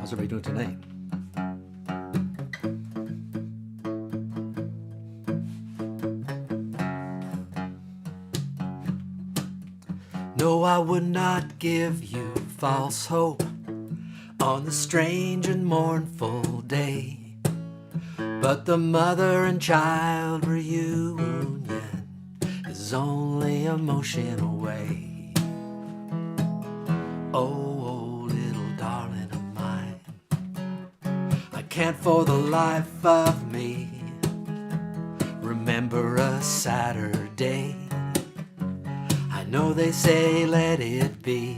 How's everybody doing tonight? No, I would not give you false hope on the strange and mournful day, but the mother and child reunion is only a motion away. Oh, little darling of mine, I can't for the life of me remember a Saturday. I know they say let it be,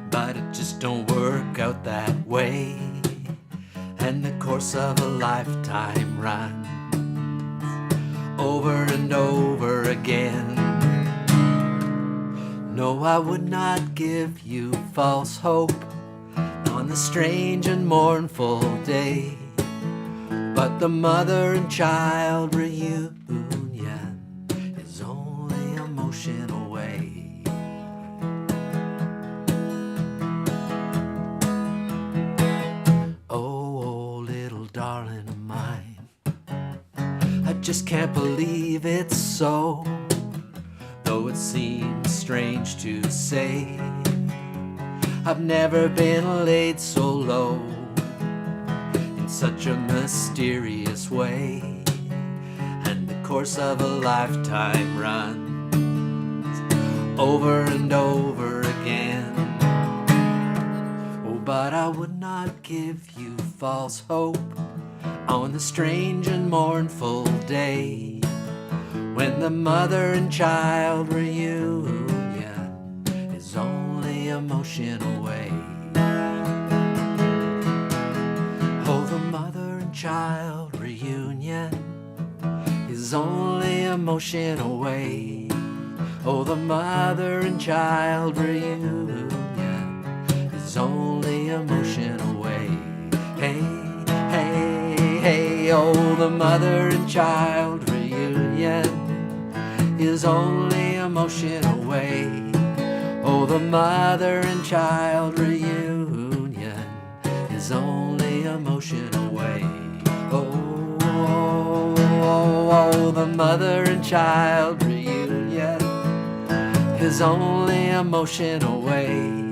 but it just don't work out that way, and the course of a lifetime runs over and over again. No, I would not give you false hope on the strange and mournful day, but the mother and child reunion is only a motion away. Oh, little darling of mine, I just can't believe it's so, though it seems strange to say. I've never been laid so low in such a mysterious way, and the course of a lifetime runs over and over again. Oh, but I would not give you false hope on the strange and mournful day, when the mother and child reunion is only a motion away. is only a motion away. Oh, the mother and child reunion is only a motion away. Hey, hey, hey, oh, the mother and child reunion is only a motion away. Oh, the mother and child reunion is only a motion away. Oh, oh, oh, oh, the mother and child reunion is only a motion away.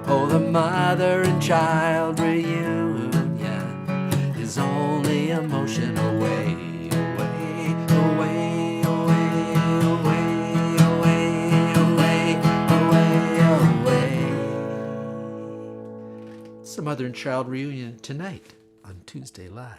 Oh, the mother and child reunion is only a motion away. Away, away, away, away, away, away, away, away. It's the mother and child reunion tonight on Tuesday Live.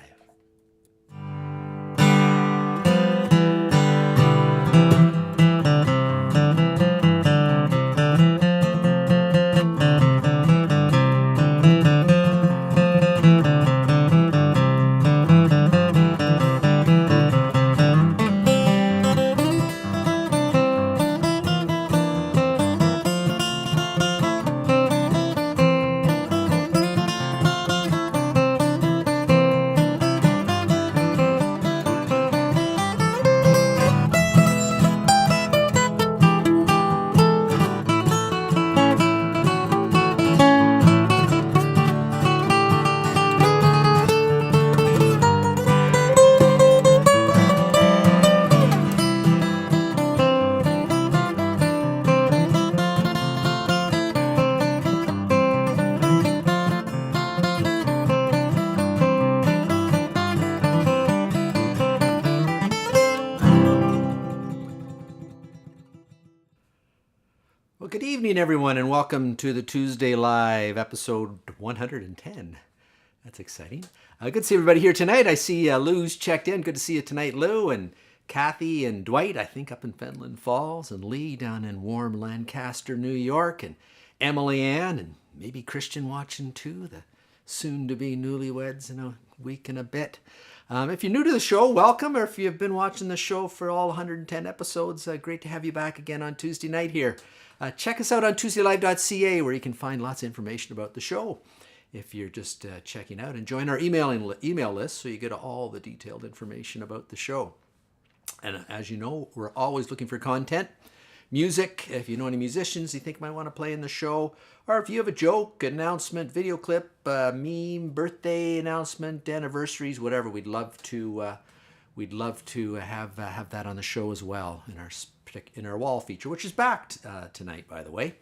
Well, good evening, everyone, and welcome to the Tuesday Live, episode 110. That's exciting. Good to see everybody here tonight. I see Lou's checked in. Good to see you tonight, Lou, and Kathy and Dwight, I think, up in Fenland Falls, and Lee down in warm Lancaster, New York, and Emily Ann, and maybe Christian watching too, the soon-to-be newlyweds in a week and a bit. If you're new to the show, welcome, or if you've been watching the show for all 110 episodes, great to have you back again on Tuesday night here. Check us out on tuesdaylive.ca where you can find lots of information about the show if you're just checking out, and join our email list so you get all the detailed information about the show. And as you know, we're always looking for content, music. If you know any musicians you think might want to play in the show, or if you have a joke, announcement, video clip, meme, birthday announcement, anniversaries, whatever, we'd love to have that on the show as well in our wall feature, which is back tonight, by the way.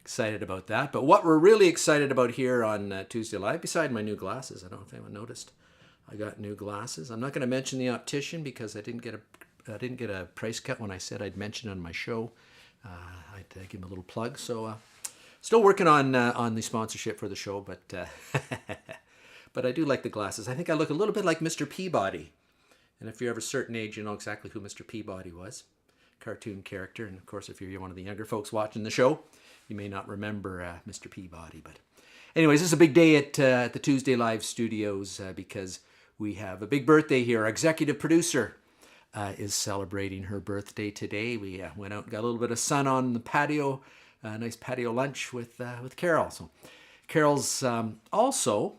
Excited about that. But what we're really excited about here on Tuesday Live, beside my new glasses, I don't know if anyone noticed, I got new glasses. I'm not going to mention the optician because I didn't get a price cut when I said I'd mention on my show. I'd give him a little plug. So still working on the sponsorship for the show, but but I do like the glasses. I think I look a little bit like Mr. Peabody. And if you're of a certain age, you know exactly who Mr. Peabody was. Cartoon character. And of course, if you're one of the younger folks watching the show, you may not remember Mr. Peabody. But anyways, this is a big day at the Tuesday Live studios because we have a big birthday here. Our executive producer is celebrating her birthday today. We went out and got a little bit of sun on the patio, a nice patio lunch with Carol. So Carol's also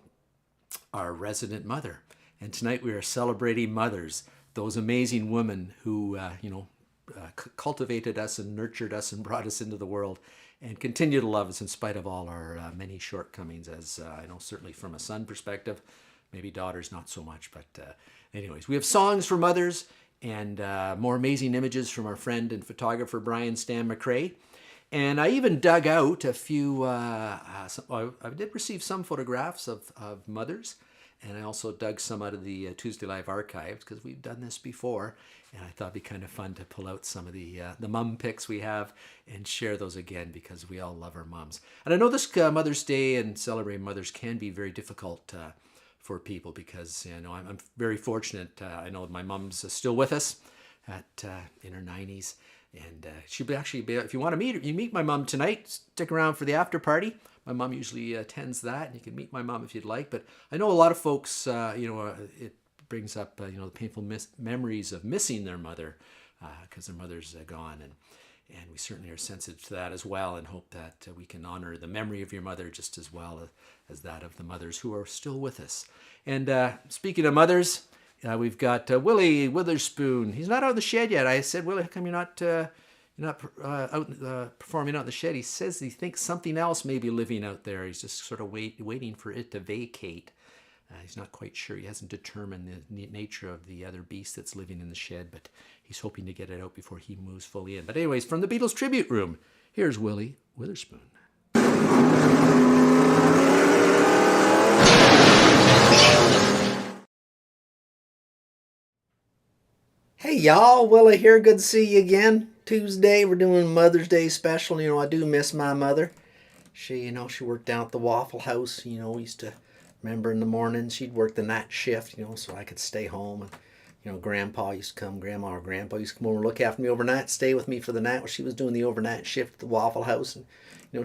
our resident mother. And tonight we are celebrating mothers, those amazing women who, cultivated us and nurtured us and brought us into the world and continue to love us in spite of all our many shortcomings, as I know certainly from a son perspective, maybe daughters not so much. But anyways, we have songs for mothers and more amazing images from our friend and photographer, Brian Stan McRae. And I even dug out a few, I did receive some photographs of mothers. And I also dug some out of the Tuesday Live archives because we've done this before. And I thought it'd be kind of fun to pull out some of the mum pics we have and share those again because we all love our mums. And I know this Mother's Day and celebrating mothers can be very difficult for people because, I'm very fortunate. I know my mum's still with us in her 90s. And she'll be if you want to meet her, you meet my mum tonight. Stick around for the after party. My mom usually attends that, and you can meet my mom if you'd like. But I know a lot of folks, brings up the painful memories of missing their mother because their mother's gone, and we certainly are sensitive to that as well, and hope that we can honor the memory of your mother just as well as that of the mothers who are still with us. And speaking of mothers, we've got Willie Witherspoon. He's not out of the shed yet. I said, Willie, how come you're not out performing out in the shed? He says he thinks something else may be living out there. He's just sort of waiting for it to vacate. He's not quite sure. He hasn't determined the nature of the other beast that's living in the shed, but he's hoping to get it out before he moves fully in. But anyways, from the Beatles Tribute Room, here's Willie Witherspoon. Hey y'all, Willie here. Good to see you again. Tuesday, we're doing Mother's Day special. I do miss my mother. She worked down at the Waffle House. We used to remember in the morning she'd work the night shift, so I could stay home. And, Grandpa used to come, Grandma or Grandpa used to come over and look after me overnight, stay with me for the night while she was doing the overnight shift at the Waffle House. And,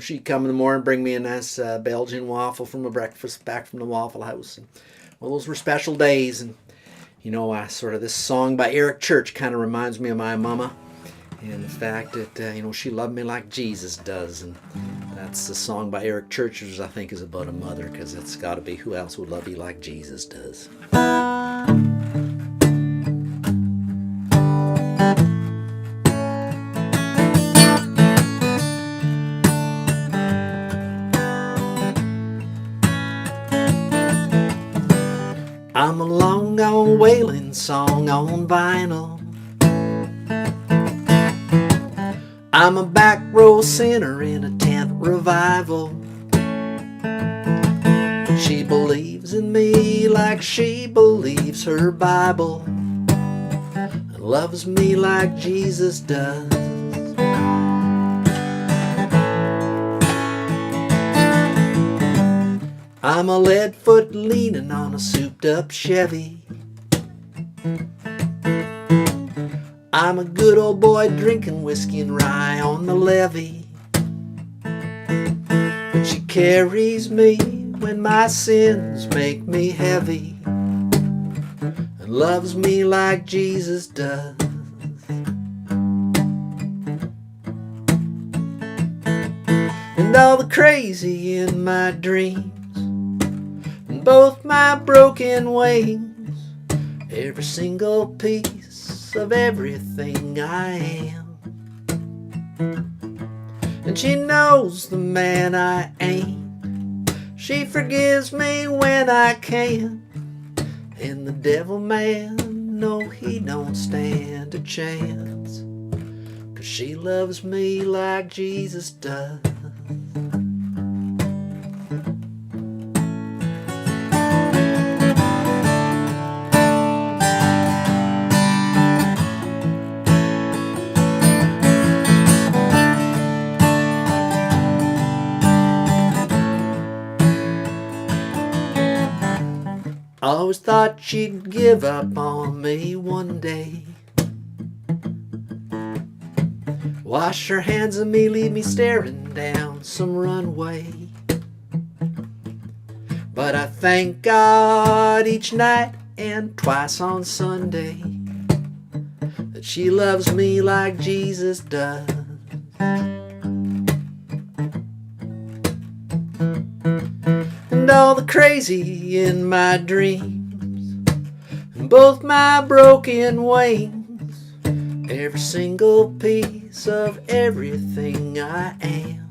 she'd come in the morning, bring me a nice Belgian waffle from a breakfast back from the Waffle House. And, well, those were special days. And, this song by Eric Church kind of reminds me of my mama. And the fact that, she loved me like Jesus does. And that's the song by Eric Church, which I think is about a mother, because it's got to be, who else would love you like Jesus does? I'm a long gone wailing song on vinyl. I'm a back row sinner in a tent revival. She believes in me like she believes her Bible, and loves me like Jesus does. I'm a lead foot leaning on a souped up Chevy. I'm a good old boy drinking whiskey and rye on the levee. But she carries me when my sins make me heavy, and loves me like Jesus does. And all the crazy in my dreams, and both my broken wings, every single piece of everything I am. And she knows the man I ain't. She forgives me when I can. And the devil man, no, he don't stand a chance, 'cause she loves me like Jesus does. I always thought she'd give up on me one day, wash her hands of me, leave me staring down some runway. But I thank God each night and twice on Sunday that she loves me like Jesus does. And all the crazy in my dreams, and both my broken wings, every single piece of everything I am.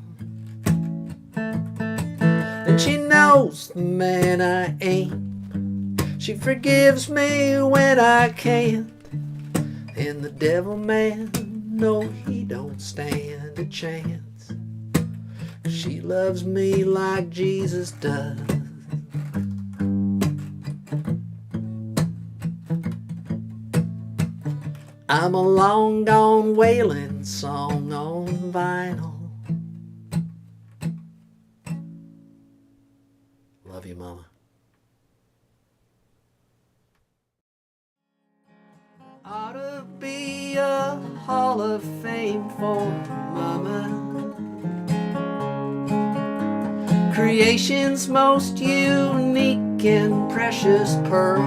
And she knows the man I ain't. She forgives me when I can't. And the devil man, no, he don't stand a chance. She loves me like Jesus does. I'm a long gone wailing song on vinyl. Love you, Mama. Ought to be a Hall of Fame for Mama. Creation's most unique and precious pearl.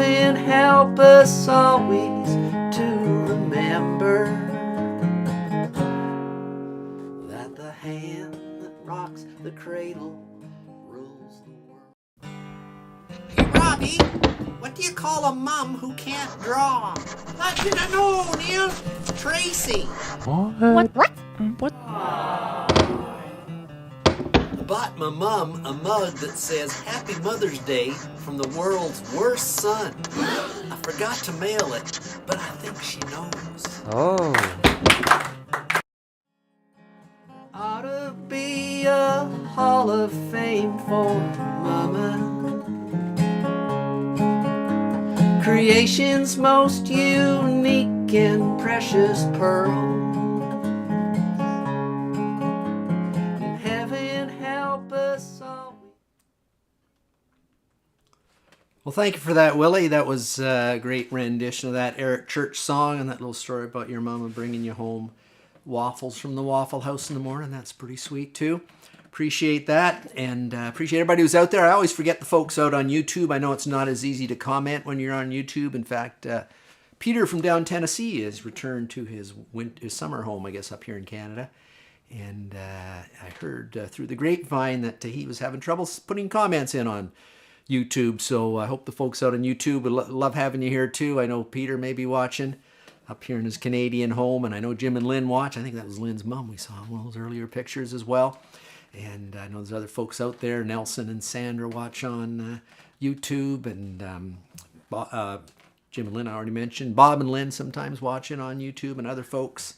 heaven help us always to remember that the hand that rocks the cradle rules the world. Hey, Robbie, what do you call a mum who can't draw? I didn't know, Neil. Tracy. What? Bought my mum a mug that says Happy Mother's Day from the world's worst son. I forgot to mail it, but I think she knows. Oh. Ought to be a Hall of Fame for Mama. Creation's most unique and precious pearl. Well, thank you for that, Willie. That was a great rendition of that Eric Church song and that little story about your mama bringing you home waffles from the Waffle House in the morning. That's pretty sweet, too. Appreciate that, and appreciate everybody who's out there. I always forget the folks out on YouTube. I know it's not as easy to comment when you're on YouTube. In fact, Peter from down Tennessee has returned to his summer home, I guess, up here in Canada. And I heard through the grapevine that he was having trouble putting comments in on YouTube, so I hope the folks out on YouTube would love having you here too. I know Peter may be watching up here in his Canadian home, and I know Jim and Lynn watch. I think that was Lynn's mom we saw in one of those earlier pictures as well. And I know there's other folks out there. Nelson and Sandra watch on YouTube, and Jim and Lynn I already mentioned. Bob and Lynn sometimes watching on YouTube, and other folks.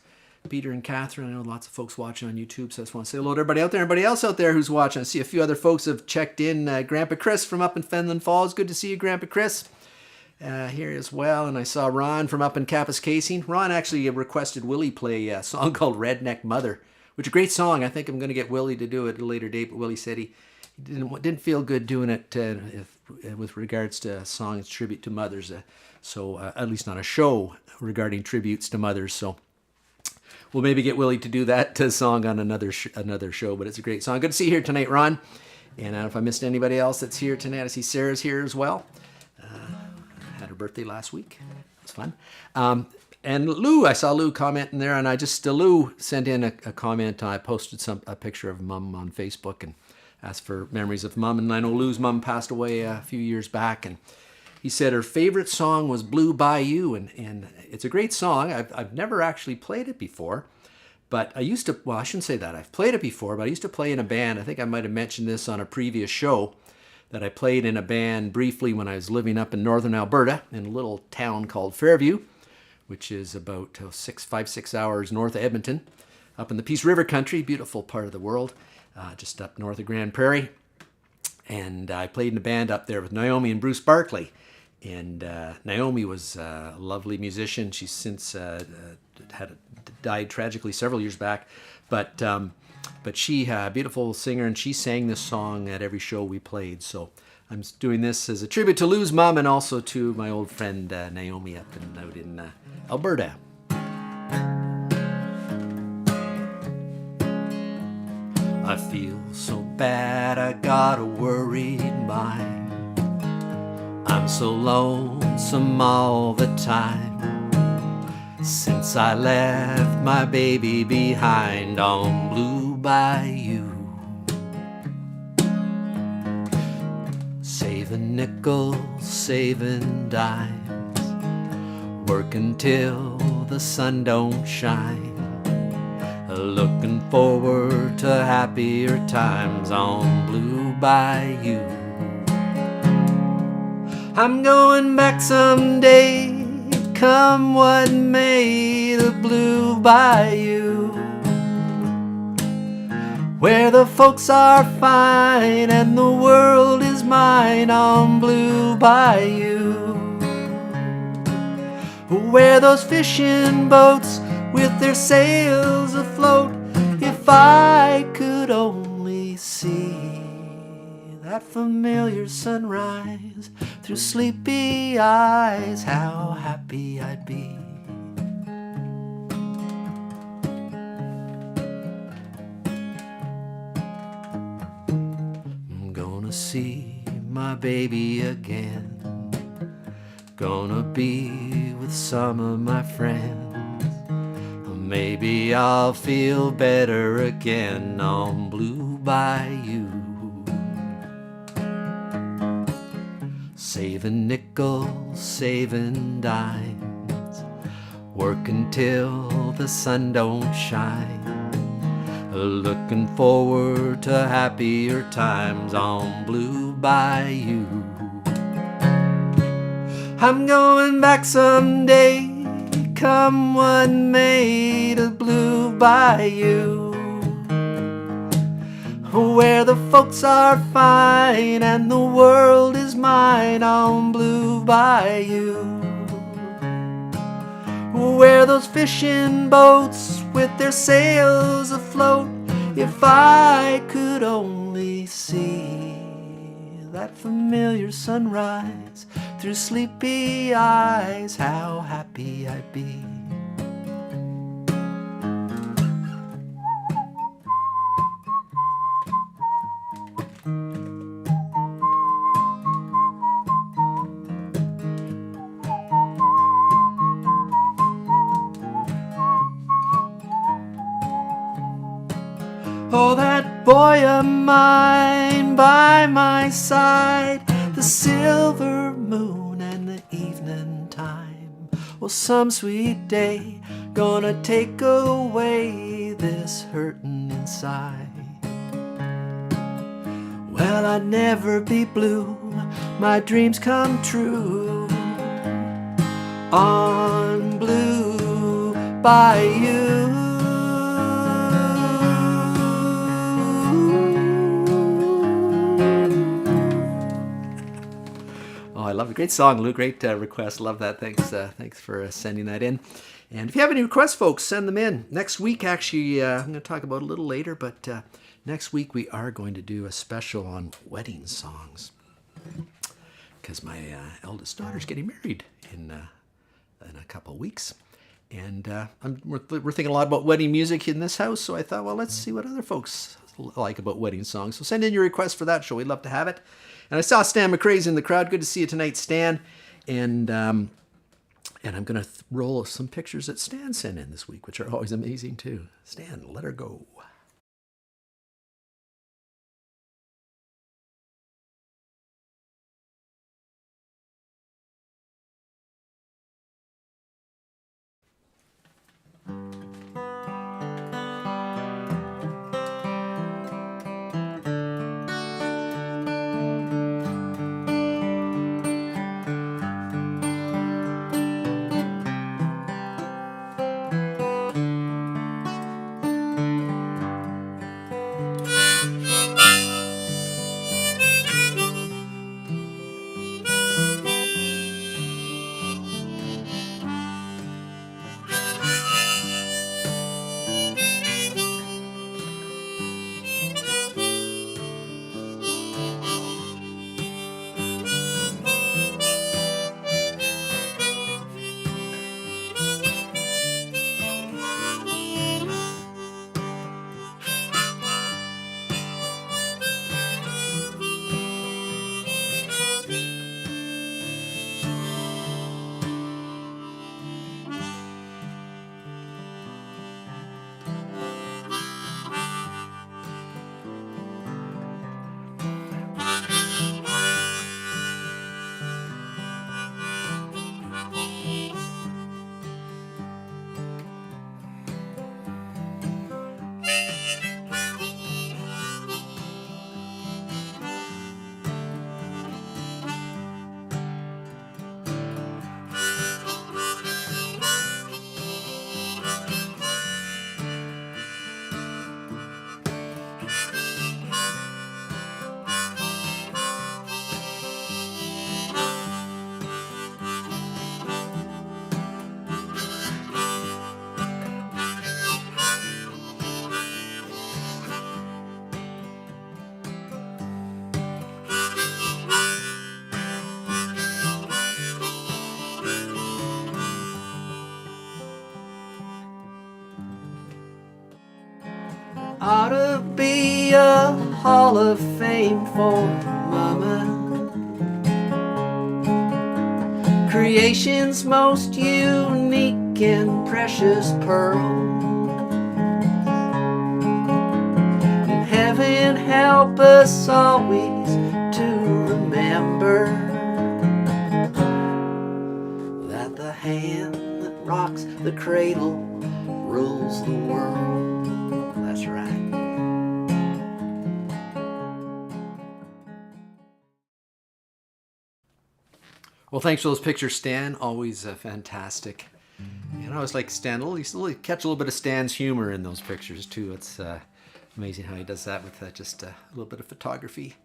Peter and Catherine, I know lots of folks watching on YouTube, so I just want to say hello to everybody out there. Everybody else out there who's watching. I see a few other folks have checked in. Grandpa Chris from up in Fenland Falls. Good to see you, Grandpa Chris, here as well. And I saw Ron from up in Kapuskasing. Ron actually requested Willie play a song called Redneck Mother, which is a great song. I think I'm going to get Willie to do it at a later date, but Willie said he didn't feel good doing it with regards to a song that's tribute to mothers. So at least not a show regarding tributes to mothers. So we'll maybe get Willie to do that song on another show, but it's a great song. Good to see you here tonight, Ron. And I don't know if I missed anybody else that's here tonight. I see Sarah's here as well. Had her birthday last week. It was fun. And Lou, I saw Lou commenting there, and Lou sent in a comment. I posted a picture of Mum on Facebook and asked for memories of Mum. And I know Lou's mum passed away a few years back, and he said her favorite song was Blue Bayou, and it's a great song. I've never actually played it before, but I shouldn't say that. I've played it before, but I used to play in a band. I think I might have mentioned this on a previous show, that I played in a band briefly when I was living up in northern Alberta in a little town called Fairview, which is about 5-6 hours north of Edmonton, up in the Peace River country, beautiful part of the world, just up north of Grand Prairie. And I played in a band up there with Naomi and Bruce Barclay. And Naomi was a lovely musician. She's since died tragically several years back, but she a beautiful singer, and she sang this song at every show we played. So I'm doing this as a tribute to Lou's mom and also to my old friend Naomi out in Alberta. I feel so bad, I got a worried mind. I'm so lonesome all the time, since I left my baby behind on Blue Bayou. Saving nickels, saving dimes, working till the sun don't shine, looking forward to happier times on Blue Bayou. I'm going back someday, come what may, the Blue Bayou, where the folks are fine and the world is mine on Blue Bayou, where those fishing boats with their sails afloat, if I could only see that familiar sunrise through sleepy eyes, how happy I'd be. I'm gonna see my baby again, gonna be with some of my friends. Maybe I'll feel better again on Blue Bayou. Saving nickels, saving dimes, working till the sun don't shine. Looking forward to happier times on Blue Bayou. I'm going back someday, come what may, to Blue Bayou, where the folks are fine and the world is mine on Blue Bayou, where those fishing boats with their sails afloat. If I could only see that familiar sunrise through sleepy eyes, how happy I'd be. Oh, that boy of mine by my side, the silver moon and the evening time. Well, some sweet day gonna take away this hurtin' inside. Well, I'd never be blue, my dreams come true on Blue Bayou. Oh, I love it. Great song, Lou. Great request. Love that. Thanks for sending that in. And if you have any requests, folks, send them in. Next week, actually, I'm going to talk about it a little later, but next week we are going to do a special on wedding songs, because my eldest daughter's getting married in a couple of weeks. And we're thinking a lot about wedding music in this house, so I thought, well, let's see what other folks like about wedding songs. So send in your requests for that show. We'd love to have it. And I saw Stan McRae's in the crowd. Good to see you tonight, Stan. And I'm going to roll some pictures that Stan sent in this week, which are always amazing, too. Stan, let her go. Ought to be a Hall of Fame for Mama. creation's most unique and precious pearl. And heaven help us always to remember that the hand that rocks the cradle rules the world. That's right. Well, thanks for those pictures, Stan. Always fantastic. And I always like Stan. You catch a little bit of Stan's humor in those pictures, too. It's amazing how he does that with just a little bit of photography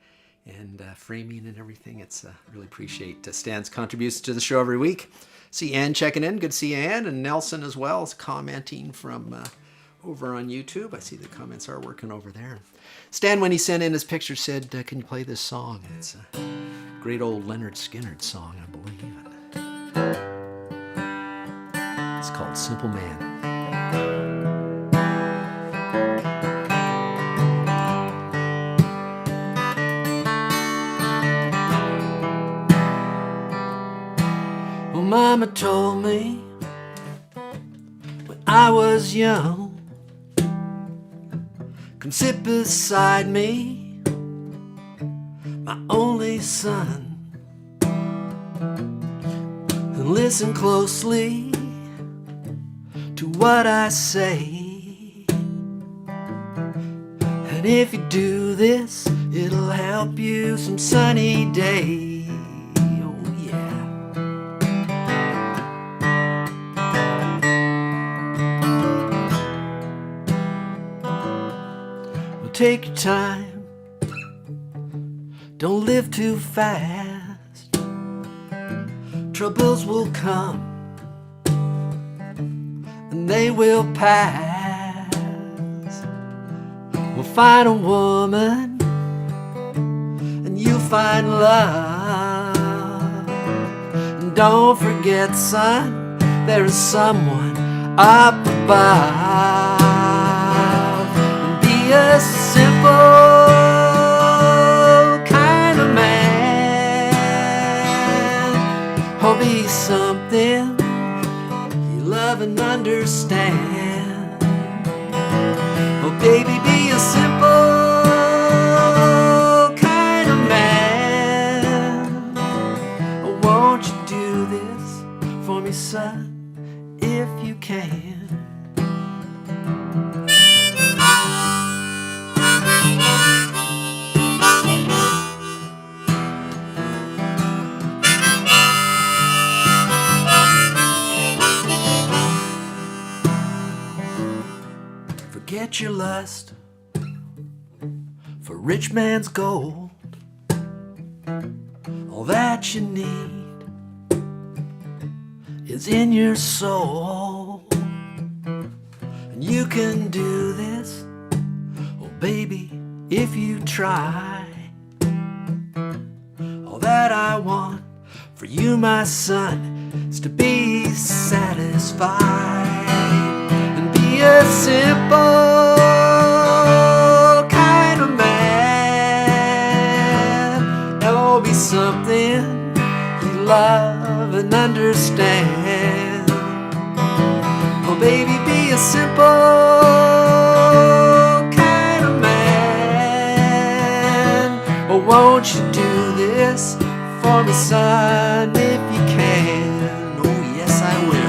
and framing and everything. It's really appreciate Stan's contributions to the show every week. See Ann checking in. Good to see Ann. And Nelson as well is commenting from over on YouTube. I see the comments are working over there. Stan, when he sent in his picture, said, can you play this song? It's a great old Leonard Skinner song, I believe. It's called Simple Man. Well, Mama told me when I was young, come sit beside me, my only son, and listen closely to what I say. And if you do this, it'll help you some sunny day. Oh yeah. Well, take your time, don't live too fast. Troubles will come and they will pass. We'll find a woman and you'll find love. And don't forget, son, there is someone up above. And be a simple kind of man, or be something you love and understand. Oh baby, be a simple kind of man. Oh, won't you do this for me, son, if you can? Forget your lust for rich man's gold. All that you need is in your soul. And you can do this, oh baby, if you try. All that I want for you, my son, is to be satisfied. Be a simple kind of man. Oh, be something you love and understand. Oh, baby, be a simple kind of man. Oh, won't you do this for me, son, if you can? Oh, yes, I will.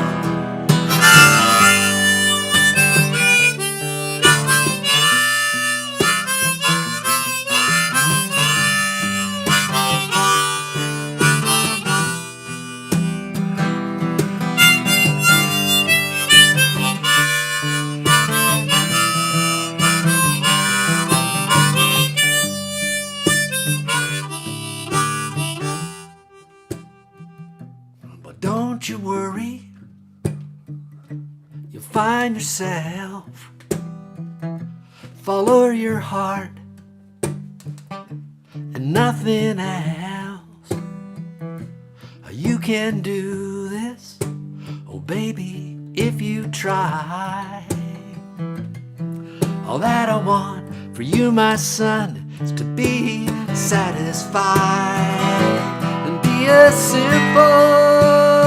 Don't you worry, you'll find yourself. Follow your heart and nothing else. You can do this, oh baby, if you try. All that I want for you, my son, is to be satisfied and be a simple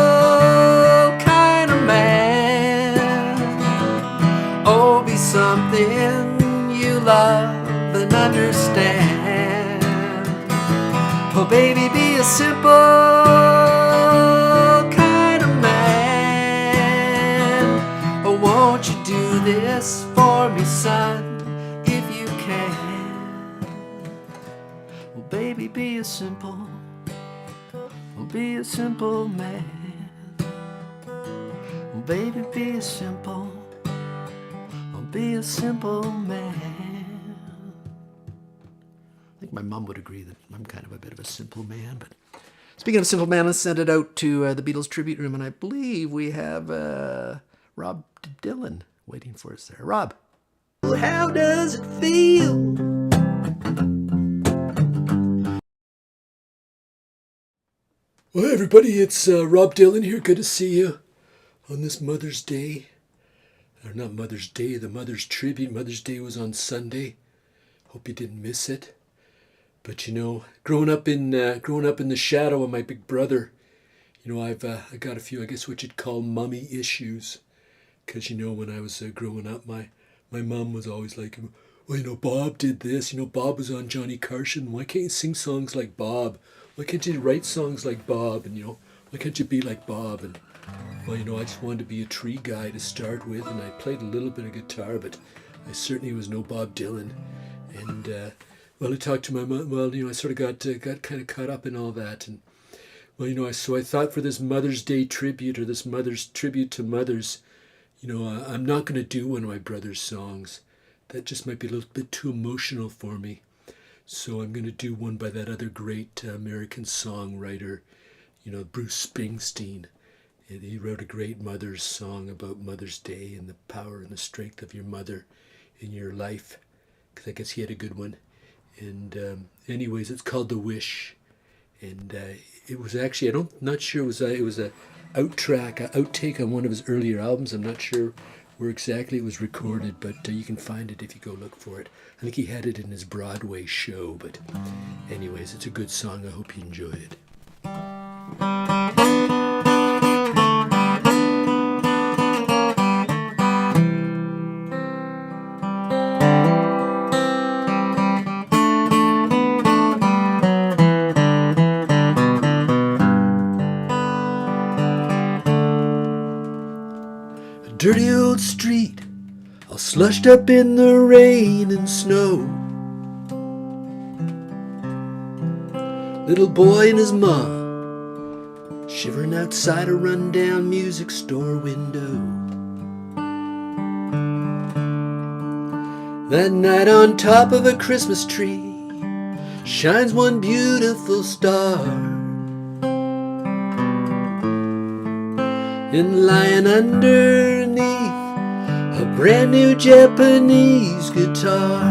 doesn't understand. Oh baby, be a simple kind of man. Oh, won't you do this for me, son, if you can? Oh baby, be a simple man. Oh baby, be a simple man. I think my mom would agree that I'm kind of a bit of a simple man. But speaking of simple man, let's send it out to the Beatles tribute room, and I believe we have Rob Dylan waiting for us there. Rob, how does it feel? Well, everybody, it's Rob Dylan here. Good to see you on this Mother's Day. Or not Mother's Day, the Mother's Tribute. Mother's Day was on Sunday. Hope you didn't miss it. But you know, growing up in the shadow of my big brother, you know, I got a few, I guess what you'd call mummy issues. Because you know, when I was growing up, my mum was always like, well, you know, Bob did this. You know, Bob was on Johnny Carson. Why can't you sing songs like Bob? Why can't you write songs like Bob? And you know, why can't you be like Bob? And well, you know, I just wanted to be a tree guy to start with, and I played a little bit of guitar, but I certainly was no Bob Dylan. And well, I talked to my mom. Well, you know, I sort of got kind of caught up in all that, and well, you know, so I thought for this Mother's Day tribute, or this Mother's tribute to mothers, you know, I'm not going to do one of my brother's songs. That just might be a little bit too emotional for me. So I'm going to do one by that other great American songwriter, you know, Bruce Springsteen. And he wrote a great mother's song about Mother's Day and the power and the strength of your mother in your life. Because I guess he had a good one. And anyways, it's called The Wish. And it was actually, not sure, it was a outtake on one of his earlier albums. I'm not sure where exactly it was recorded, but you can find it if you go look for it. I think he had it in his Broadway show, but anyways, it's a good song. I hope you enjoy it. A dirty old street, all slushed up in the rain and snow. Little boy and his mom shivering outside a rundown music store window. That night on top of a Christmas tree shines one beautiful star. And lying underneath a brand new Japanese guitar,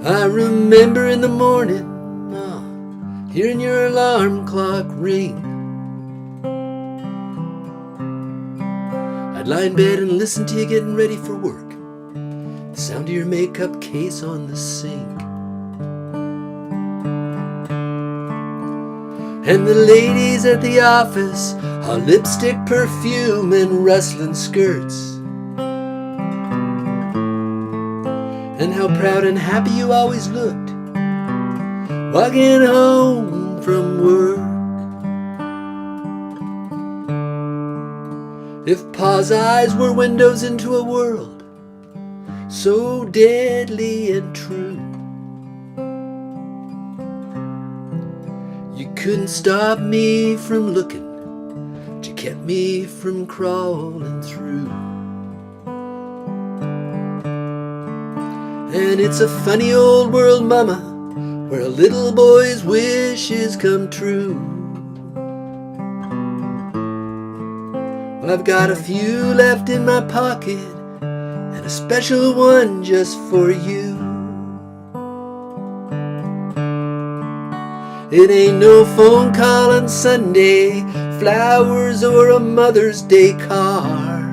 I remember in the morning, hearing your alarm clock ring. I'd lie in bed and listen to you getting ready for work, the sound of your makeup case on the sink. And the ladies at the office, all lipstick, perfume, and rustling skirts. And how proud and happy you always looked, walking home from work. If Pa's eyes were windows into a world so deadly and true, you couldn't stop me from looking, but you kept me from crawling through. And it's a funny old world, mama, where a little boy's wishes come true. Well, I've got a few left in my pocket, and a special one just for you. It ain't no phone call on Sunday, flowers, or a Mother's Day card.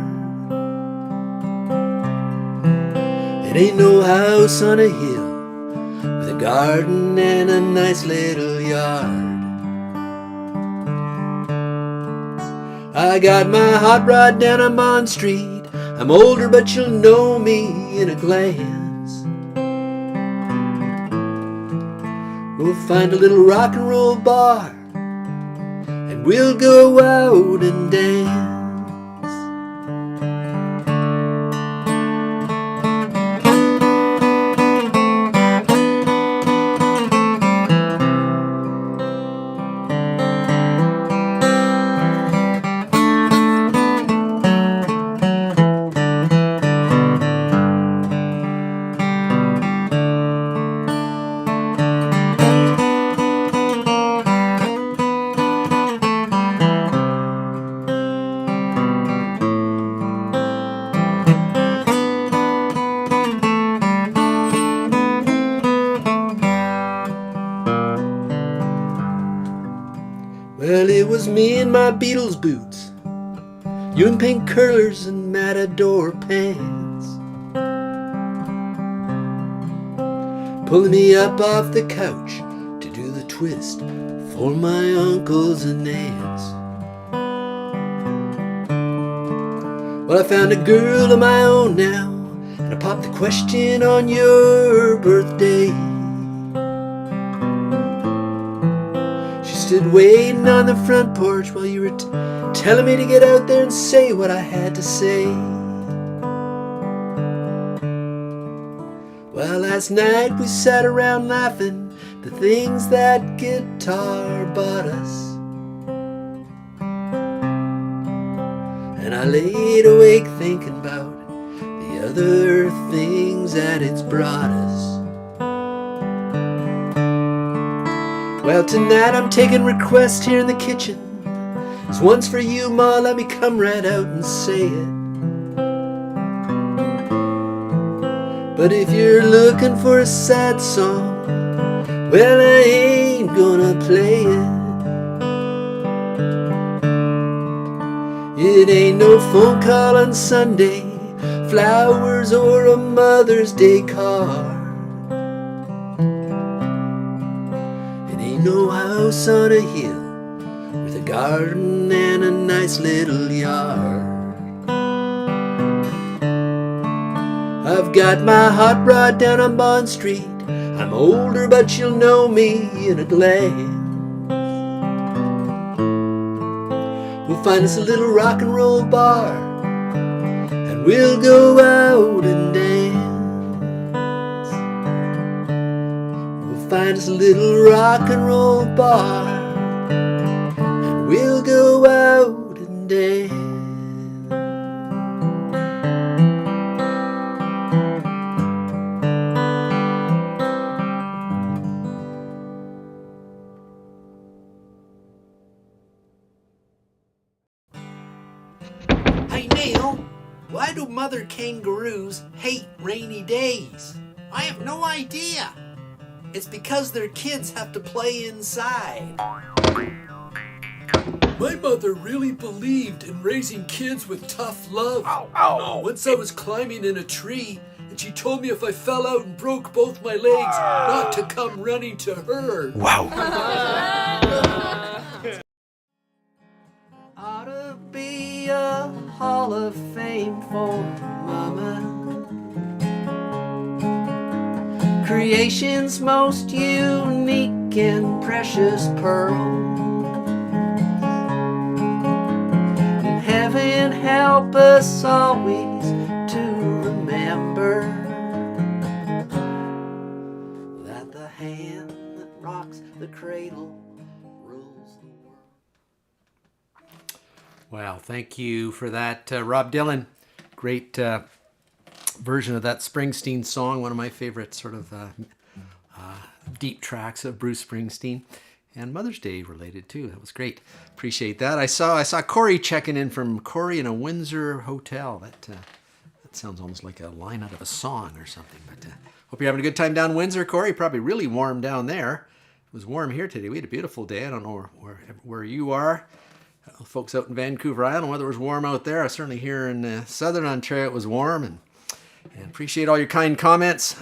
It ain't no house on a hill with a garden and a nice little yard. I got my hot rod down on Bond Street, I'm older, but you'll know me in a glance. We'll find a little rock and roll bar, and we'll go out and dance. Well, it was me in my Beatles boots, you in pink curlers and matador pants, pulling me up off the couch to do the twist for my uncles and aunts. Well, I found a girl of my own now, and I popped the question on your birthday. Stood waiting on the front porch while you were telling me to get out there and say what I had to say. Well, last night we sat around laughing the things that guitar bought us, and I laid awake thinking about the other things that it's brought us. Well, tonight I'm taking requests here in the kitchen. This one's for you, Ma, let me come right out and say it. But if you're looking for a sad song, well, I ain't gonna play it. It ain't no phone call on Sunday, flowers or a Mother's Day card. No house on a hill with a garden and a nice little yard. I've got my hot rod down on Bond Street. I'm older, but you'll know me in a glance. We'll find us a little rock and roll bar, and we'll go out and dance. Find us a little rock and roll bar, and we'll go out and dance. Hey, Neil, why do mother kangaroos hate rainy days? I have no idea. It's because their kids have to play inside. My mother really believed in raising kids with tough love. Once I was climbing in a tree, and she told me if I fell out and broke both my legs, not to come running to her. Wow. Ought to be a Hall of Fame for Mama. Creation's most unique and precious pearl. And heaven help us always to remember that the hand that rocks the cradle rules the world. Wow, thank you for that, Rob Dylan. Great version of that Springsteen song, one of my favorite sort of deep tracks of Bruce Springsteen, and Mother's Day related too. That was great. Appreciate that. I saw Corey checking in from Corey in a Windsor hotel. That sounds almost like a line out of a song or something. But hope you're having a good time down Windsor, Corey. Probably really warm down there. It was warm here today. We had a beautiful day. I don't know where you are. Folks out in Vancouver Island, whether it was warm out there. Certainly here in southern Ontario it was warm, and appreciate all your kind comments.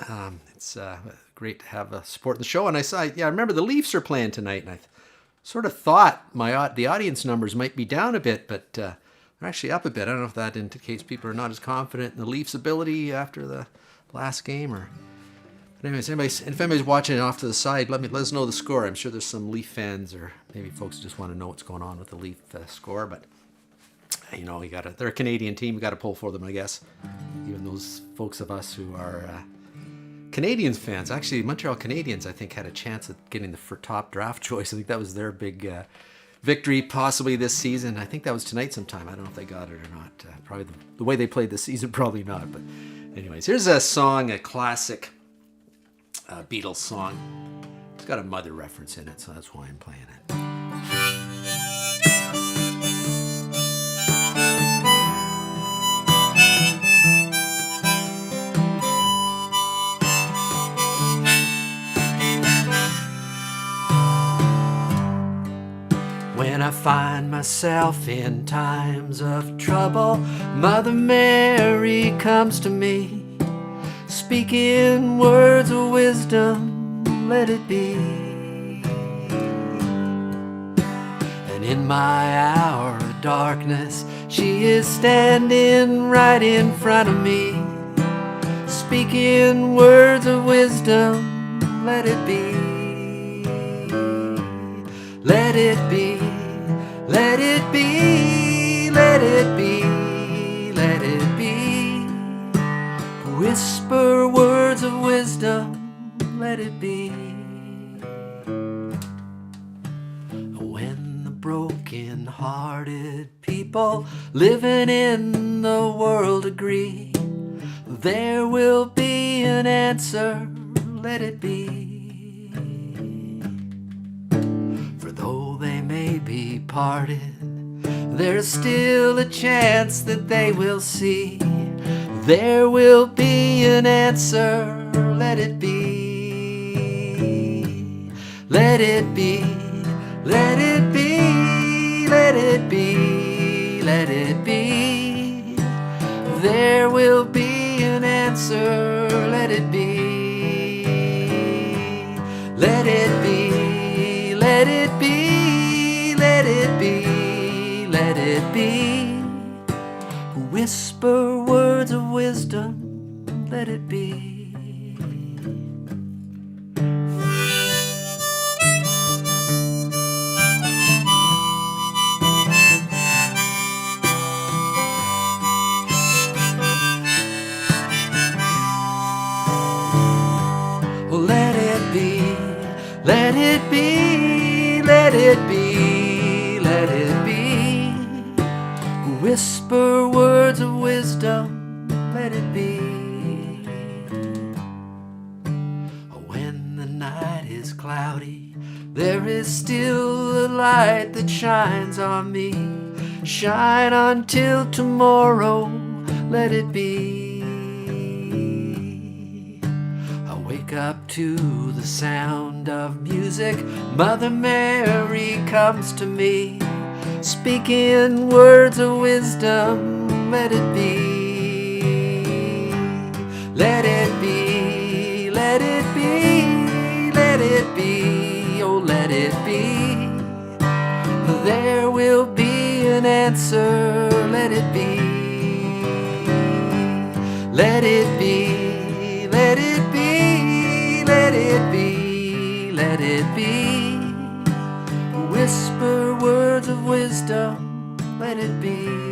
It's great to have support in the show. And I remember the Leafs are playing tonight, and I sort of thought the audience numbers might be down a bit, but They're actually up a bit. I don't know if that indicates people are not as confident in the Leafs' ability after the last game, or. But anyways, if anybody's watching it off to the side, let us know the score. I'm sure there's some Leaf fans, or maybe folks just want to know what's going on with the Leaf score. But they're a Canadian team. We got to pull for them, I guess. Even those folks of us who are Canadians fans. Actually, Montreal Canadiens, I think, had a chance at getting the top draft choice. I think that was their big victory possibly this season. I think that was tonight sometime. I don't know if they got it or not. Probably the way they played this season, probably not. But anyways, here's a song, a classic Beatles song. It's got a mother reference in it, so that's why I'm playing it. When I find myself in times of trouble, Mother Mary comes to me, speaking words of wisdom, let it be. And in my hour of darkness, she is standing right in front of me, speaking words of wisdom, let it be. Let it be, let it be, let it be, let it be. Whisper words of wisdom, let it be. When the broken-hearted people living in the world agree, there will be an answer, let it be. For though they may be parted, there's still a chance that they will see. There will be an answer, let it be. Let it be, let it be, let it be, let it be. There will be an answer, let it be. Let it be, let it be, let it be, let it be. Whisper words of wisdom, let it be. Let it be, let it be, let it be, let it be. Whisper words of wisdom, let it be. When the night is cloudy, there is still a light that shines on me. Shine until tomorrow, let it be. I wake up to the sound of music. Mother Mary comes to me, speaking words of wisdom, let it be. Let it be, let it be, let it be, oh let it be. There will be an answer, let it be. Let it be, let it be, let it be, let it be. Whisper words of wisdom, let it be.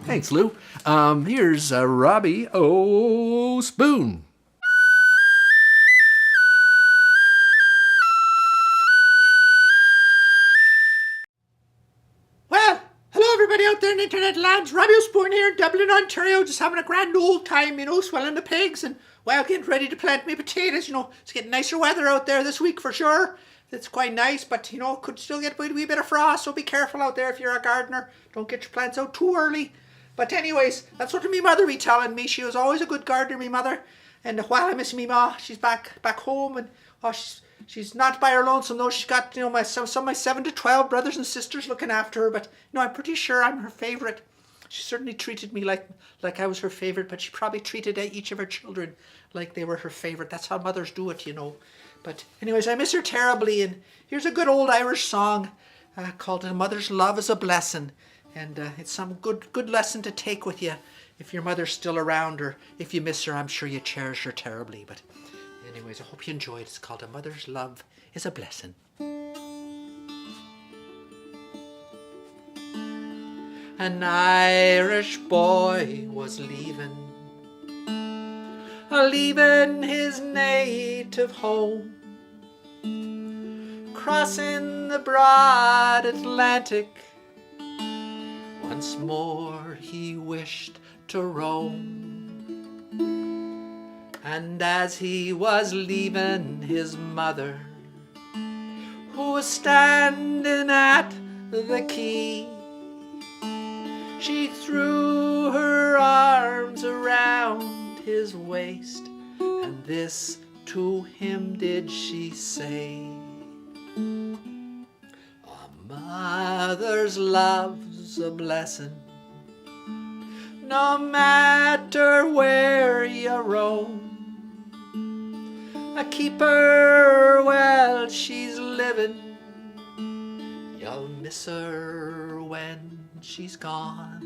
Thanks, Lou. Here's Robbie O. Spoon. Well, hello everybody out there in the internet lands. Robbie Osborne here in Dublin, Ontario, just having a grand old time, swelling the pigs and, getting ready to plant my potatoes, It's getting nicer weather out there this week for sure. It's quite nice, but, could still get a wee bit of frost, so be careful out there if you're a gardener. Don't get your plants out too early. But anyways, that's what my mother be telling me. She was always a good gardener, my mother. And while I miss me ma, she's back home, and she's not by her lonesome though. She's got some of my 7 to 12 brothers and sisters looking after her. But I'm pretty sure I'm her favourite. She certainly treated me like I was her favorite, but she probably treated each of her children like they were her favorite. That's how mothers do it, you know. But anyways, I miss her terribly, and here's a good old Irish song called "A Mother's Love is a Blessing," and it's some good lesson to take with you if your mother's still around, or if you miss her. I'm sure you cherish her terribly. But anyways, I hope you enjoyed. It's called "A Mother's Love is a Blessing." An Irish boy was leaving his native home, crossing the broad Atlantic. Once more he wished to roam, and as he was leaving his mother, who was standing at the quay, she threw her arms around his waist, and this to him did she say: "A mother's love's a blessing, no matter where you roam. Keep her while she's living, you'll miss her when she's gone.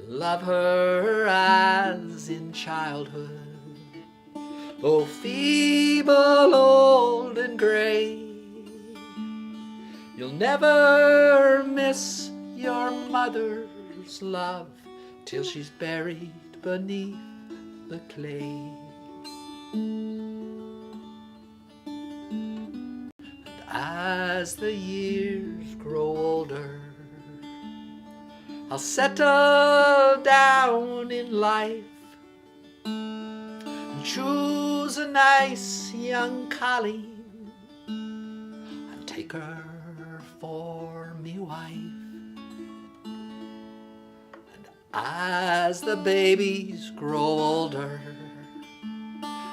Love her as in childhood, though feeble, old and gray. You'll never miss your mother's love till she's buried beneath the clay." And as the years grow older, I'll settle down in life and choose a nice young colleen and take her for me wife. And as the babies grow older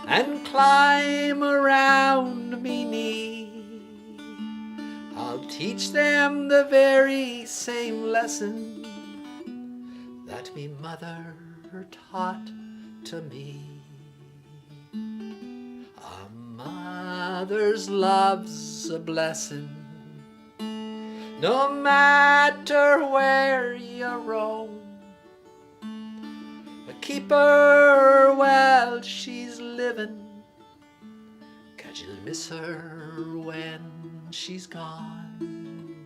and climb around me knee, I'll teach them the very same lesson that me mother taught to me. A mother's love's a blessing, no matter where you roam. Keep her while she's living, 'cause you'll miss her when she's gone.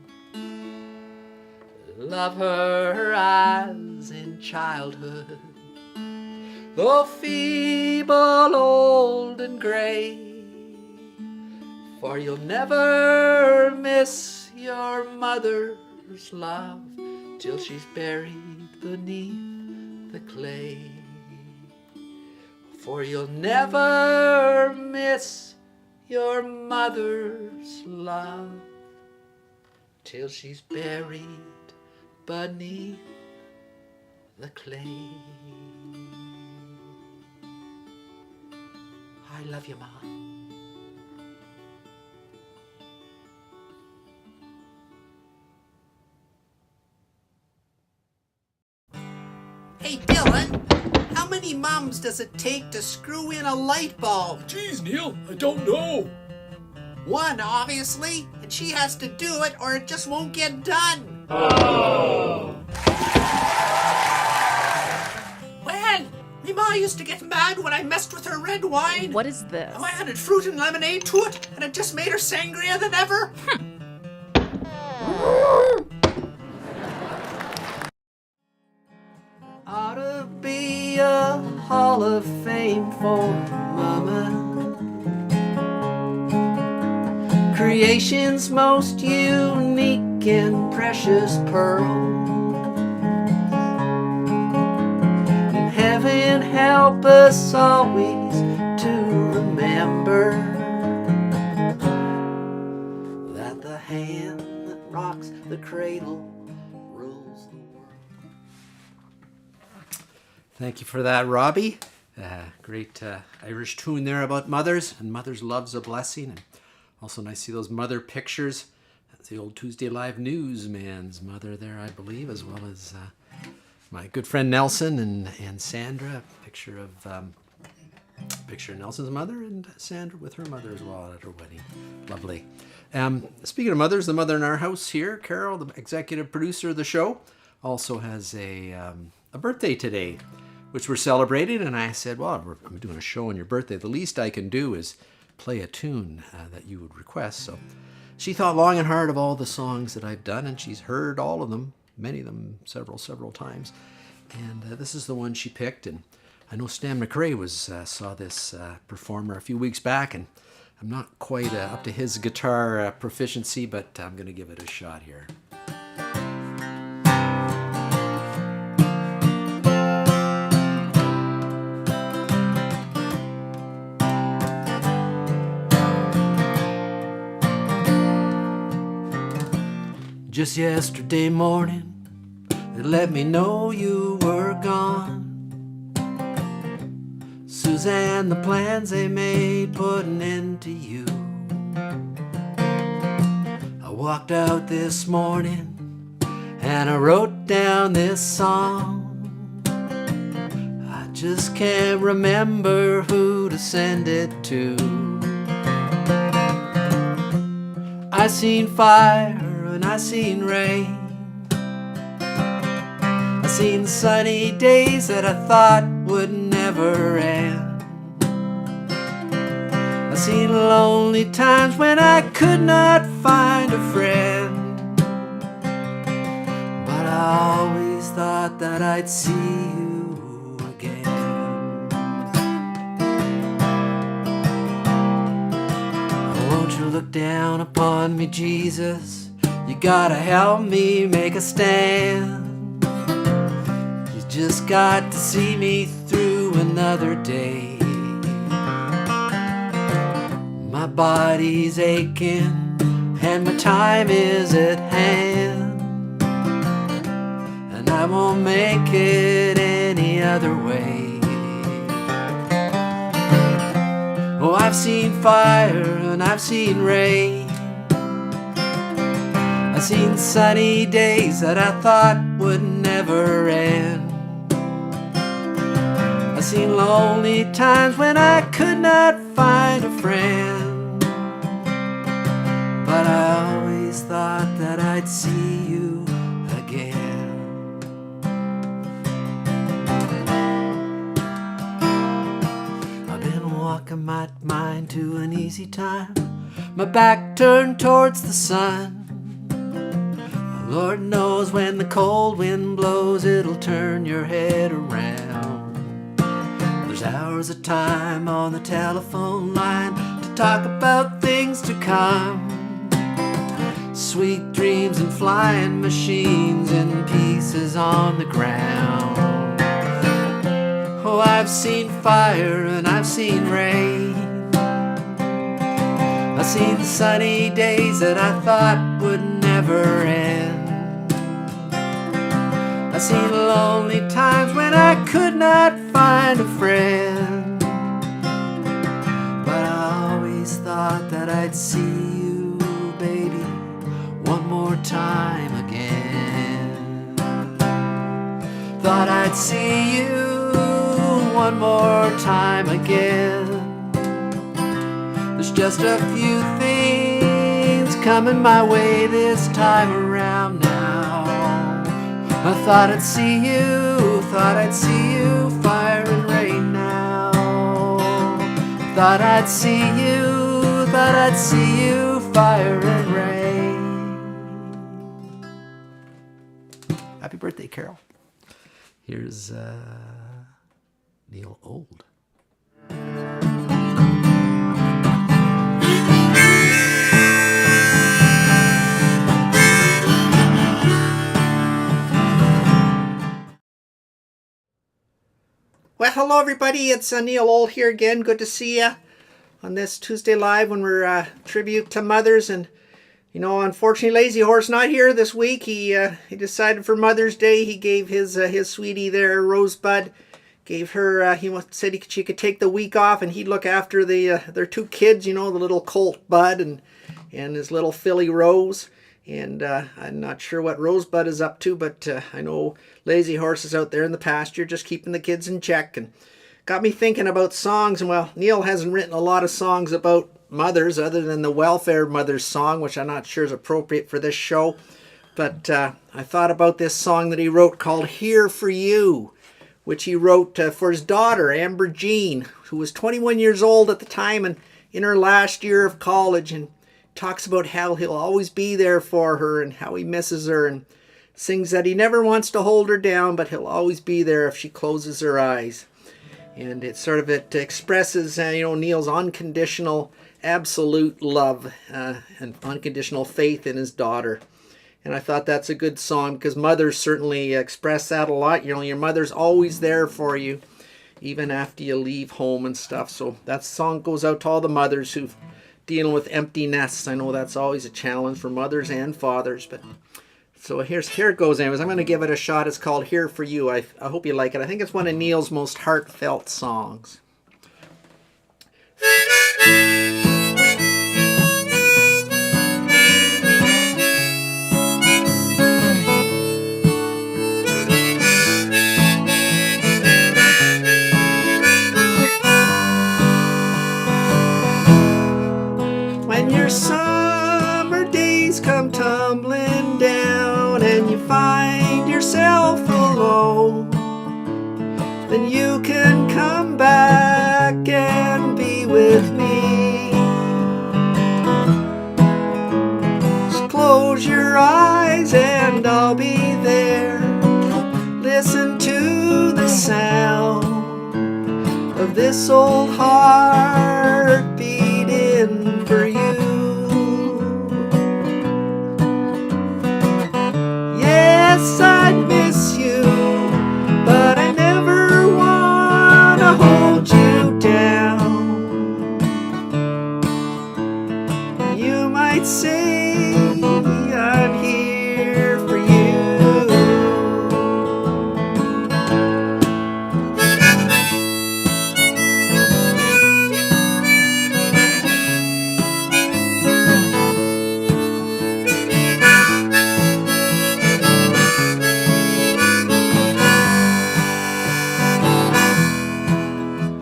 Love her as in childhood, though feeble, old and gray. For you'll never miss your mother's love till she's buried beneath the clay. For you'll never miss your mother's love till she's buried beneath the clay. I love you, Mom. Hey, Dylan, how many mums does it take to screw in a light bulb? Geez, Neil, I don't know. One, obviously, and she has to do it or it just won't get done. Oh. Well, me ma used to get mad when I messed with her red wine. What is this? Oh, I added fruit and lemonade to it, and it just made her sangrier than ever. Ought to be a Hall of Fame for Mama. Creation's most unique and precious pearl. And heaven help us always to remember that the hand that rocks the cradle rules the world. Thank you for that, Robbie. Great Irish tune there about mothers, and mother's love's a blessing. And also nice to see those mother pictures That's the old Tuesday Live newsman's mother there, I believe, as well as my good friend Nelson and Sandra. Picture of Nelson's mother and Sandra with her mother as well at her wedding. Lovely. Speaking of mothers, the mother in our house here, Carol, the executive producer of the show, also has a birthday today, which we're celebrating. And I said, well, I'm doing a show on your birthday. The least I can do is play a tune that you would request. So she thought long and hard of all the songs that I've done, and she's heard all of them, many of them several times. And this is the one she picked. And I know Stan McRae saw this performer a few weeks back, and I'm not quite up to his guitar proficiency, but I'm going to give it a shot here. Just yesterday morning, they let me know you were gone. Suzanne, the plans they made put an end to you. I walked out this morning and I wrote down this song. I just can't remember who to send it to. I seen fire and I seen rain. I seen sunny days that I thought would never end. I seen lonely times when I could not find a friend. But I always thought that I'd see you again. Won't you look down upon me, Jesus? You gotta help me make a stand. You just got to see me through another day. My body's aching and my time is at hand, and I won't make it any other way. Oh, I've seen fire and I've seen rain. I've seen sunny days that I thought would never end. I've seen lonely times when I could not find a friend. But I always thought that I'd see you again. I've been walking my mind to an easy time, my back turned towards the sun. Lord knows when the cold wind blows, it'll turn your head around. There's hours of time on the telephone line to talk about things to come. Sweet dreams and flying machines in pieces on the ground. Oh, I've seen fire and I've seen rain. I've seen sunny days that I thought would never end. I've seen lonely times when I could not find a friend. But I always thought that I'd see you, baby, one more time again. Thought I'd see you one more time again. There's just a few things coming my way this time around now. I thought I'd see you, fire and rain now. Thought I'd see you, fire and rain. Happy birthday, Carol. Here's Neil Old. Well, hello everybody, it's Neil Old here again. Good to see you on this Tuesday Live when we're tribute to mothers. And you know, unfortunately, Lazy Horse not here this week. He decided for Mother's Day he gave his sweetie there, Rosebud, gave her. Said she could take the week off and he'd look after their two kids. You know, the little colt Bud and his little filly Rose. And I'm not sure what Rosebud is up to, but I know Lazy Horse is out there in the pasture just keeping the kids in check. And got me thinking about songs. And well, Neil hasn't written a lot of songs about mothers other than the Welfare Mothers song, which I'm not sure is appropriate for this show. But I thought about this song that he wrote called Here For You, which he wrote for his daughter, Amber Jean, who was 21 years old at the time and in her last year of college, and talks about how he'll always be there for her and how he misses her, and sings that he never wants to hold her down, but he'll always be there if she closes her eyes. And it expresses, Neil's unconditional, absolute love and unconditional faith in his daughter. And I thought that's a good song because mothers certainly express that a lot. Your mother's always there for you, even after you leave home and stuff. So that song goes out to all the mothers who've dealing with empty nests. I know that's always a challenge for mothers and fathers. But so here it goes, anyways. I'm going to give it a shot. It's called Here For You. I hope you like it. I think it's one of Neil's most heartfelt songs. When your summer days come tumbling down and you find yourself alone, then you can come back and be with me. Just close your eyes and I'll be there. Listen to the sound of this old heart beating for you. Yes, I miss you, but I never want to hold you down. You might say I'm here for you.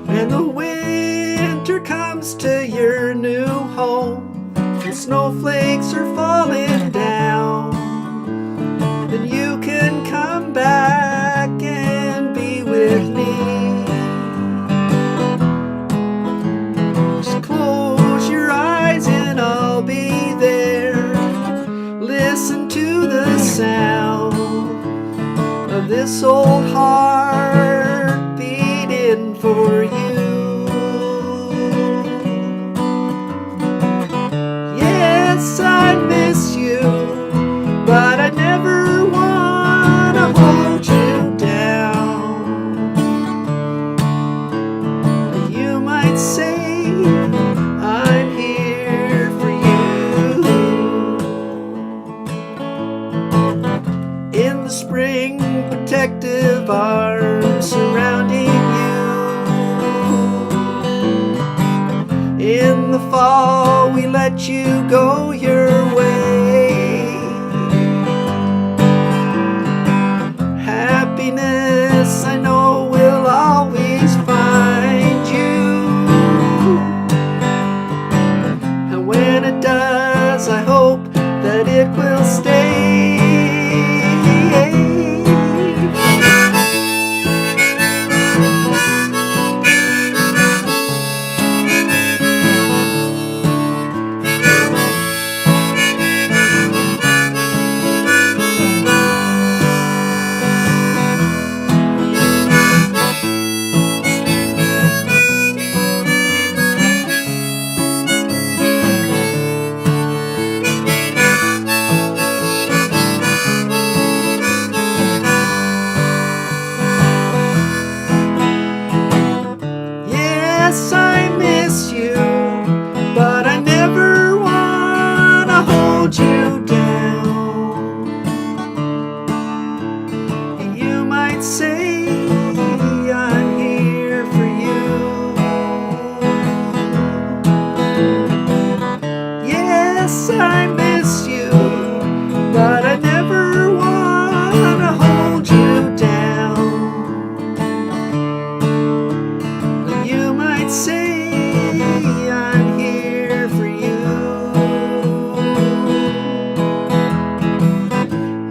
When the winter comes to your new home and snowflakes are falling down, then you can come back and be with me. Just close your eyes and I'll be there. Listen to the sound of this old heart beating for you. Yes, I miss you, but I never want to hold you down. You might say I'm here for you. In the spring, protective arms surrounding you. In the fall, we let you go your way. Happiness, I know, will always find you. And when it does, I hope that it will stay. Yes, I miss you, but I never want to hold you down. You might say I'm here for you. Yes, I miss you, might say I'm here for you.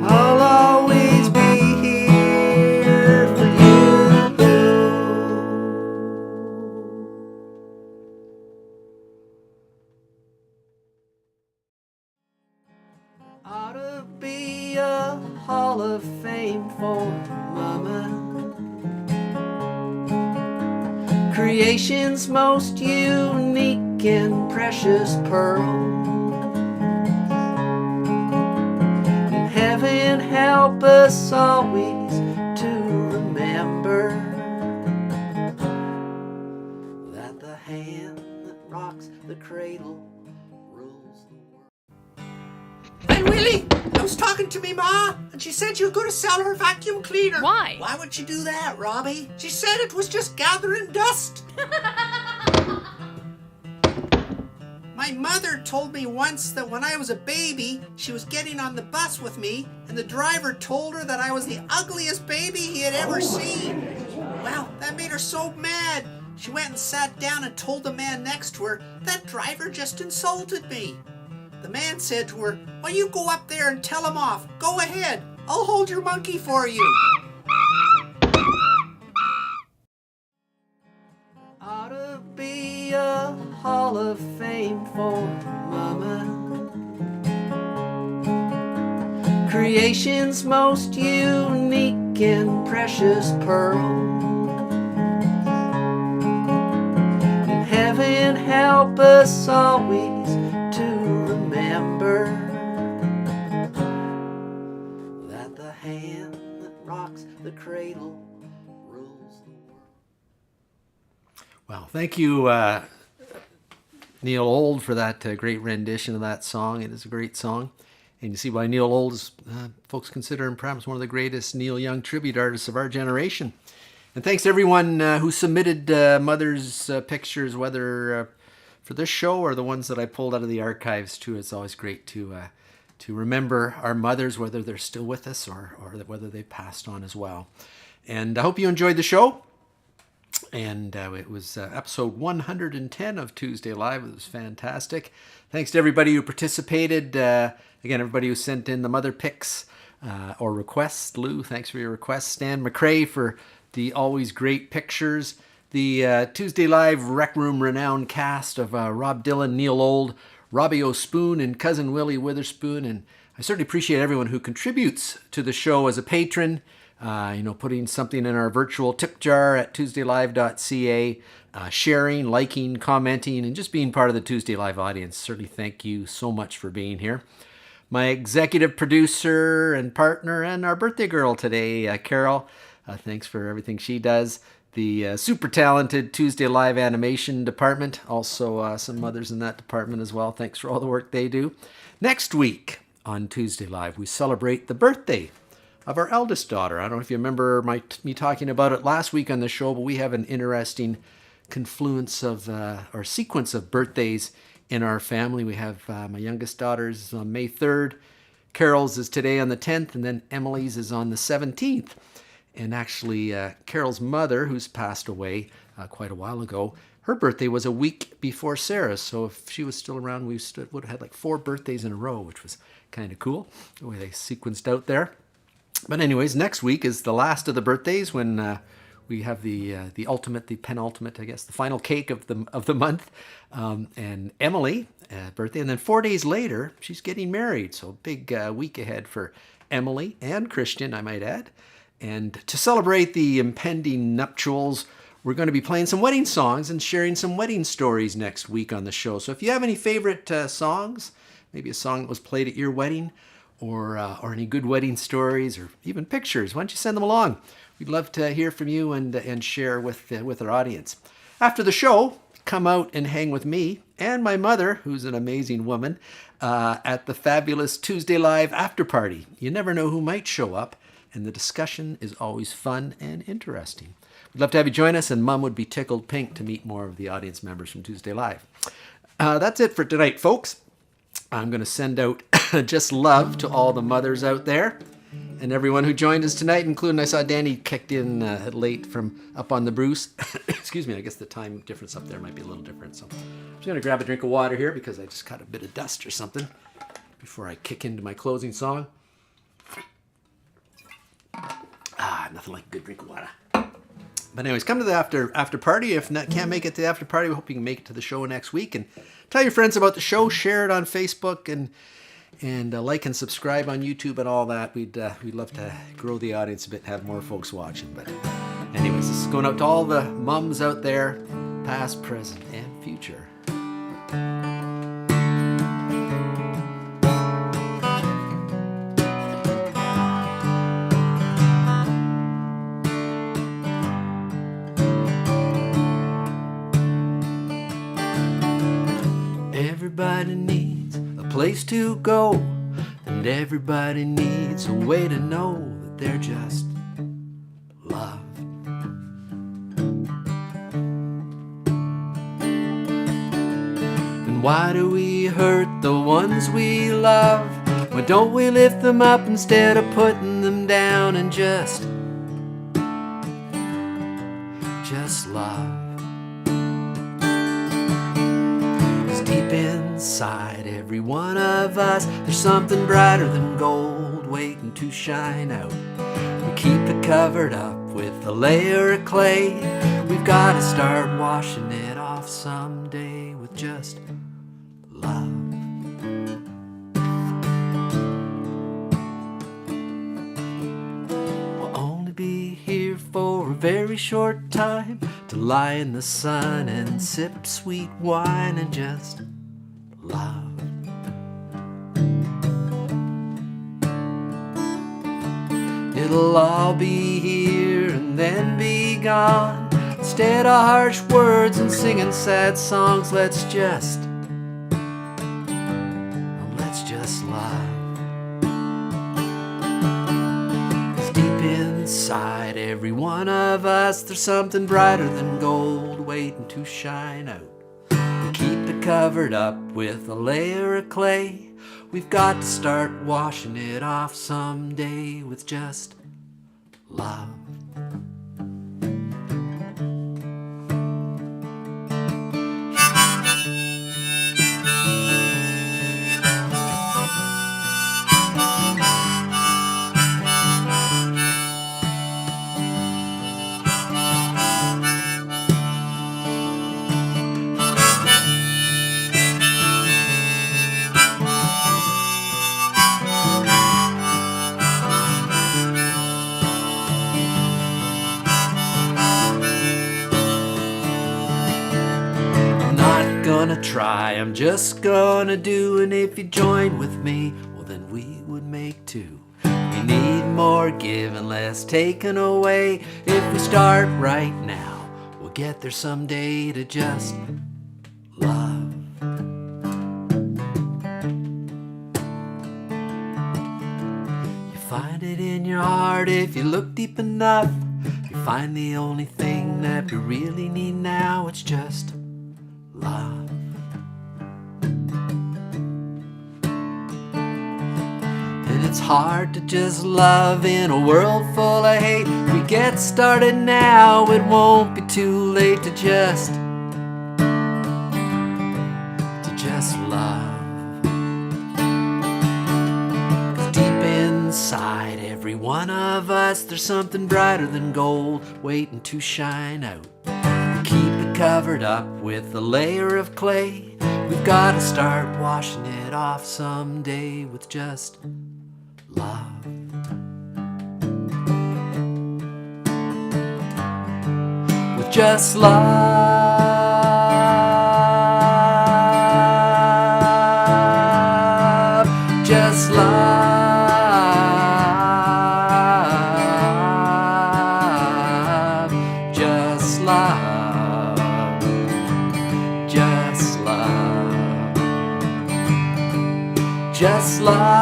I'll always be here for you. Ought to be a Hall of Fame for Mama. Creation's most unique and precious pearl. And heaven help us always to remember that the hand that rocks the cradle rules the world. Hey, Willie, I was talking to me ma, and she said she was going to sell her vacuum cleaner. Why? Why would she do that, Robbie? She said it was just gathering dust. My mother told me once that when I was a baby, she was getting on the bus with me, and the driver told her that I was the ugliest baby he had ever seen. Well, that made her so mad. She went and sat down and told the man next to her, that driver just insulted me. The man said to her, well, you go up there and tell him off. Go ahead. I'll hold your monkey for you. Ought to be a Hall of Fame for Mama. Creation's most unique and precious pearl. And heaven help us always to remember that the hand that rocks the cradle rules the world. Well, thank you, Neil Old, for that great rendition of that song. It is a great song. And you see why Neil Old is, folks consider him perhaps one of the greatest Neil Young tribute artists of our generation. And thanks to everyone who submitted Mother's pictures, whether for this show or the ones that I pulled out of the archives too. It's always great to remember our mothers, whether they're still with us or whether they passed on as well. And I hope you enjoyed the show. And it was episode 110 of Tuesday Live. It was fantastic. Thanks to everybody who participated. Again, everybody who sent in the mother pics or requests. Lou, thanks for your requests. Stan McRae for the always great pictures. The Tuesday Live Rec Room renowned cast of Rob Dylan, Neil Old, Robbie O'Spoon, and Cousin Willie Witherspoon. And I certainly appreciate everyone who contributes to the show as a patron. Putting something in our virtual tip jar at tuesdaylive.ca, sharing, liking, commenting, and just being part of the Tuesday Live audience. Certainly thank you so much for being here. My executive producer and partner and our birthday girl today, Carol, thanks for everything she does. The super talented Tuesday Live animation department, also some mothers in that department as well. Thanks for all the work they do. Next week on Tuesday Live, we celebrate the birthday of our eldest daughter. I don't know if you remember me talking about it last week on the show, but we have an interesting confluence of, or sequence of birthdays in our family. We have my youngest daughter's on May 3rd, Carol's is today on the 10th, and then Emily's is on the 17th. And actually, Carol's mother, who's passed away quite a while ago, her birthday was a week before Sarah's. So if she was still around, we would have had like 4 birthdays in a row, which was kind of cool, the way they sequenced out there. But anyways, next week is the last of the birthdays when we have the penultimate, I guess, the final cake of the month, and Emily birthday, and then 4 days later she's getting married. So big week ahead for Emily and Christian, I might add. And to celebrate the impending nuptials, we're going to be playing some wedding songs and sharing some wedding stories next week on the show. So if you have any favorite songs, maybe a song that was played at your wedding, or any good wedding stories, or even pictures, why don't you send them along? We'd love to hear from you and share with our audience. After the show, come out and hang with me and my mother, who's an amazing woman, at the fabulous Tuesday Live after party. You never know who might show up, and the discussion is always fun and interesting. We'd love to have you join us, and Mom would be tickled pink to meet more of the audience members from Tuesday Live. That's it for tonight, folks. I'm going to send out just love to all the mothers out there. and everyone who joined us tonight, including I saw Danny kicked in late from up on the Bruce. Excuse me, I guess the time difference up there might be a little different. So I'm just going to grab a drink of water here because I just caught a bit of dust or something before I kick into my closing song. Nothing like a good drink of water. But anyways, come to the after party. If not, can't make it to the after party, we hope you can make it to the show next week. And tell your friends about the show. Share it on Facebook and like and subscribe on YouTube and all that. We'd love to grow the audience a bit and have more folks watching. But anyways, this is going out to all the mums out there, past, present, and future. Everybody needs a place to go, and everybody needs a way to know that they're just loved. And why do we hurt the ones we love? Why don't we lift them up instead of putting them down and just love? Inside every one of us, there's something brighter than gold waiting to shine out. We keep it covered up with a layer of clay. We've got to start washing it off someday with just love. We'll only be here for a very short time, to lie in the sun and sip sweet wine and just love. It'll all be here and then be gone. Instead of harsh words and singing sad songs, let's just love. 'Cause deep inside every one of us, there's something brighter than gold waiting to shine out. Keep it covered up with a layer of clay. We've got to start washing it off someday with just love. Gonna try, I'm just gonna do, and if you join with me, well then we would make two. We need more give and less taken away. If we start right now, we'll get there someday to just love. You find it in your heart if you look deep enough. You find the only thing that we really need now, it's just love. And it's hard to just love in a world full of hate. We get started now, it won't be too late to just love. 'Cause deep inside every one of us, there's something brighter than gold waiting to shine out. Keep it covered up with a layer of clay. We've got to start washing it off someday with just love. With just love. Just love. Just love. Just love. Just love.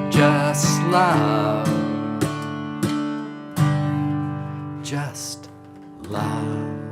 Just love. Just love.